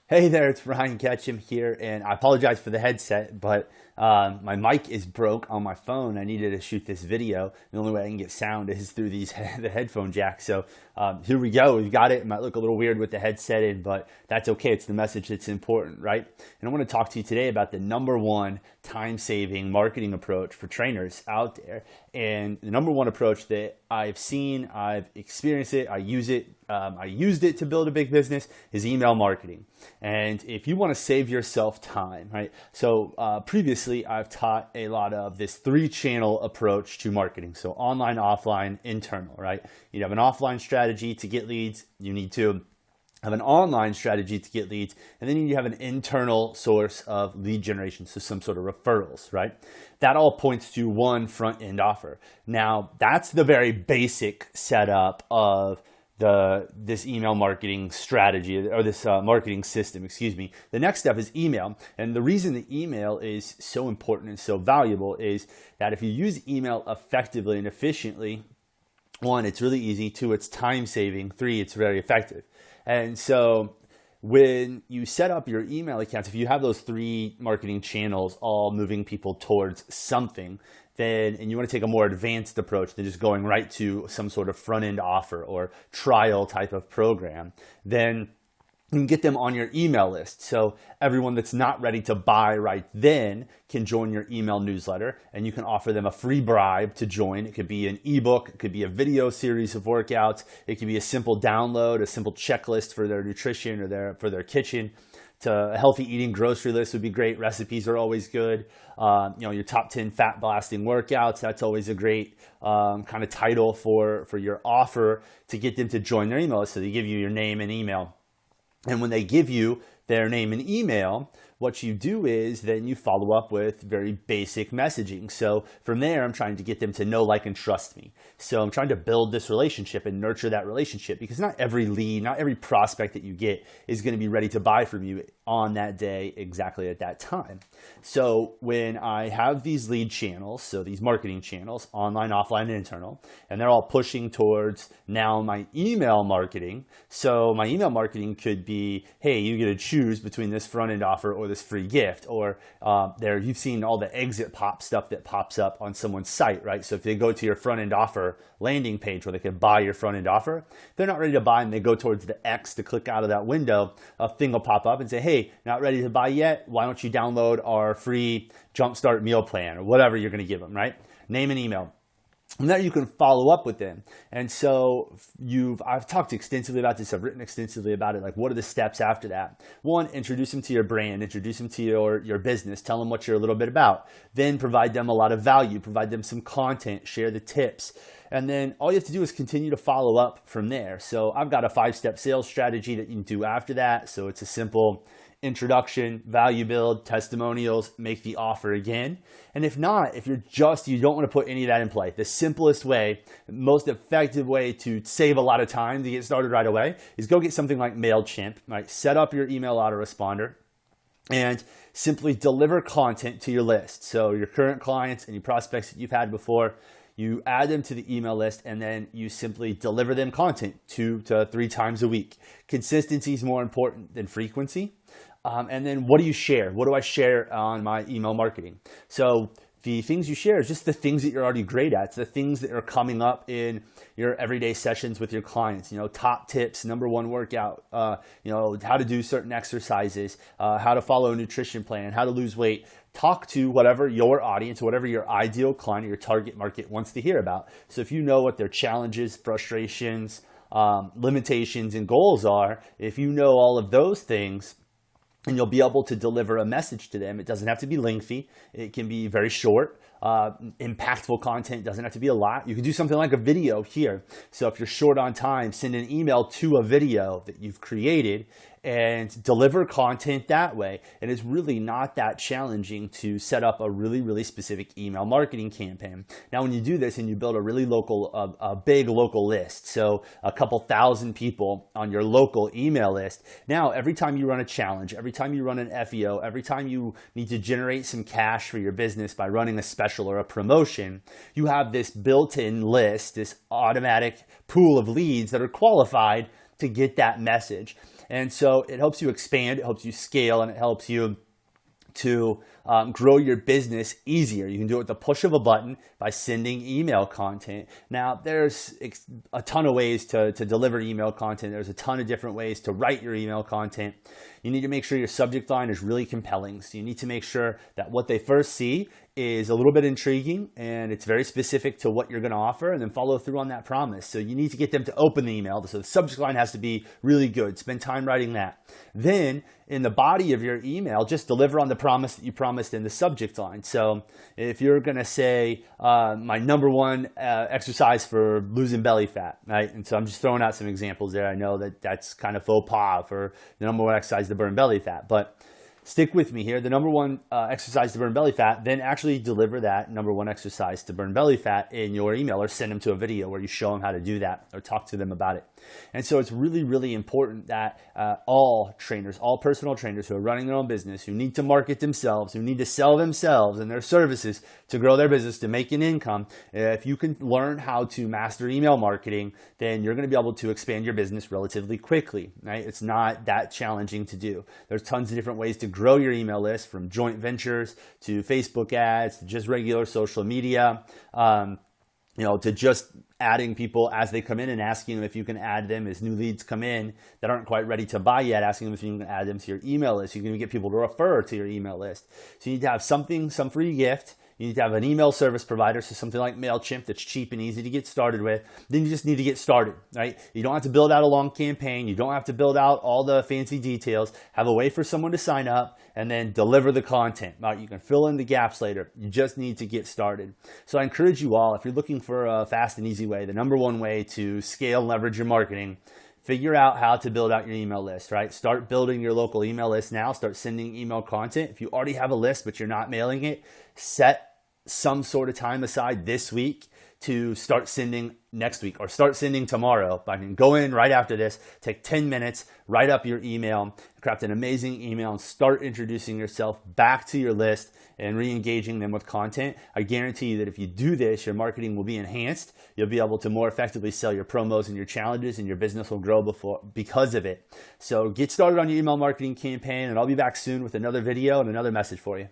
Hey there, it's Ryan Ketchum here, and I apologize for the headset, but my mic is broke on my phone. I needed to shoot this video. The only way I can get sound is through the headphone jack. So here we go. We've got it. It might look a little weird with the headset in, but that's okay. It's the message that's important, right? And I want to talk to you today about the number one time-saving marketing approach for trainers out there. And the number one approach that I've seen, I've experienced it, I use it, I used it to build a big business, is email marketing. And if you want to save yourself time, right? So previously, I've taught a lot of this three-channel approach to marketing. So online, offline, internal, right? You have an offline strategy to get leads. You need to have an online strategy to get leads, and then you have an internal source of lead generation, so some sort of referrals, right? That all points to one front-end offer. Now, that's the very basic setup of this email marketing strategy, or this marketing system, excuse me. The next step is email. And the reason the email is so important and so valuable is that if you use email effectively and efficiently, one, it's really easy. Two, it's time saving. Three, it's very effective. And so when you set up your email accounts, if you have those three marketing channels all moving people towards something, then, and you want to take a more advanced approach than just going right to some sort of front end offer or trial type of program, then you can get them on your email list. So everyone that's not ready to buy right then can join your email newsletter, and you can offer them a free bribe to join. It could be an ebook, it could be a video series of workouts, it could be a simple download, a simple checklist for their nutrition or for their kitchen. To a healthy eating grocery list would be great. Recipes are always good. Your top 10 fat blasting workouts, that's always a great kind of title for your offer to get them to join their email list. So they give you your name and email. And when they give you their name and email, what you do is then you follow up with very basic messaging. So from there, I'm trying to get them to know, like, and trust me. So I'm trying to build this relationship and nurture that relationship, because not every lead, not every prospect that you get is going to be ready to buy from you on that day, exactly at that time. So when I have these lead channels, so these marketing channels, online, offline, and internal, and they're all pushing towards now my email marketing. So my email marketing could be, hey, you get to choose between this front end offer or this free gift, or you've seen all the exit pop stuff that pops up on someone's site, right? So if they go to your front end offer landing page where they can buy your front end offer, they're not ready to buy and they go towards the X to click out of that window, a thing will pop up and say, hey, not ready to buy yet? Why don't you download our free Jumpstart meal plan, or whatever you're going to give them, right? Name and email. And there you can follow up with them. And so I've talked extensively about this. I've written extensively about it. Like, what are the steps after that? One, introduce them to your brand, introduce them to your business, tell them what you're a little bit about. Then provide them a lot of value, provide them some content, share the tips. And then all you have to do is continue to follow up from there. So I've got a 5-step sales strategy that you can do after that. So it's a simple introduction, value build, testimonials, make the offer again. And if not, if you don't want to put any of that in play, the simplest way, most effective way to save a lot of time to get started right away is go get something like MailChimp, right? Set up your email autoresponder and simply deliver content to your list. So your current clients and your prospects that you've had before, you add them to the email list, and then you simply deliver them content 2 to 3 times a week. Consistency is more important than frequency. And then what do you share? What do I share on my email marketing? So the things you share is just the things that you're already great at. It's the things that are coming up in your everyday sessions with your clients. Top tips, number one workout, how to do certain exercises, how to follow a nutrition plan, how to lose weight. Talk to whatever your audience, whatever your ideal client or your target market wants to hear about. So if you know what their challenges, frustrations, limitations, and goals are, if you know all of those things, and you'll be able to deliver a message to them. It doesn't have to be lengthy. It can be very short. Impactful content. It doesn't have to be a lot. You can do something like a video here. So if you're short on time, send an email to a video that you've created and deliver content that way. And it's really not that challenging to set up a really, really specific email marketing campaign. Now, when you do this and you build a big local list, so a couple thousand people on your local email list, now every time you run a challenge, every time you run an FEO, every time you need to generate some cash for your business by running a special or a promotion, you have this built-in list, this automatic pool of leads that are qualified to get that message. And so it helps you expand, it helps you scale, and it helps you to grow your business easier. You can do it with the push of a button by sending email content. Now, there's a ton of ways to deliver email content. There's a ton of different ways to write your email content. You need to make sure your subject line is really compelling. So you need to make sure that what they first see is a little bit intriguing and it's very specific to what you're going to offer, and then follow through on that promise. So you need to get them to open the email. So the subject line has to be really good. Spend time writing that. Then in the body of your email, just deliver on the promise that you promised in the subject line. So if you're going to say my number one exercise for losing belly fat, right? And so I'm just throwing out some examples there. I know that that's kind of faux pas for the number one exercise to burn belly fat, but stick with me here. The number one exercise to burn belly fat, then actually deliver that number one exercise to burn belly fat in your email, or send them to a video where you show them how to do that or talk to them about it. And so it's really, really important that all trainers, all personal trainers who are running their own business, who need to market themselves, who need to sell themselves and their services to grow their business, to make an income, if you can learn how to master email marketing, then you're going to be able to expand your business relatively quickly, right? It's not that challenging to do. There's tons of different ways to grow your email list, from joint ventures to Facebook ads to just regular social media, to just adding people as they come in and asking them if you can add them as new leads come in that aren't quite ready to buy yet, asking them if you can add them to your email list. You can get people to refer to your email list. So you need to have something, some free gift. You need to have an email service provider, so something like MailChimp that's cheap and easy to get started with. Then you just need to get started, right? You don't have to build out a long campaign. You don't have to build out all the fancy details. Have a way for someone to sign up and then deliver the content. Right? You can fill in the gaps later. You just need to get started. So I encourage you all, if you're looking for a fast and easy way, the number one way to scale and leverage your marketing, figure out how to build out your email list, right? Start building your local email list now. Start sending email content. If you already have a list but you're not mailing it, set some sort of time aside this week to start sending next week, or start sending tomorrow. I mean, go in right after this, take 10 minutes, write up your email, craft an amazing email, and start introducing yourself back to your list and re-engaging them with content. I guarantee you that if you do this, your marketing will be enhanced. You'll be able to more effectively sell your promos and your challenges, and your business will grow because of it. So get started on your email marketing campaign, and I'll be back soon with another video and another message for you.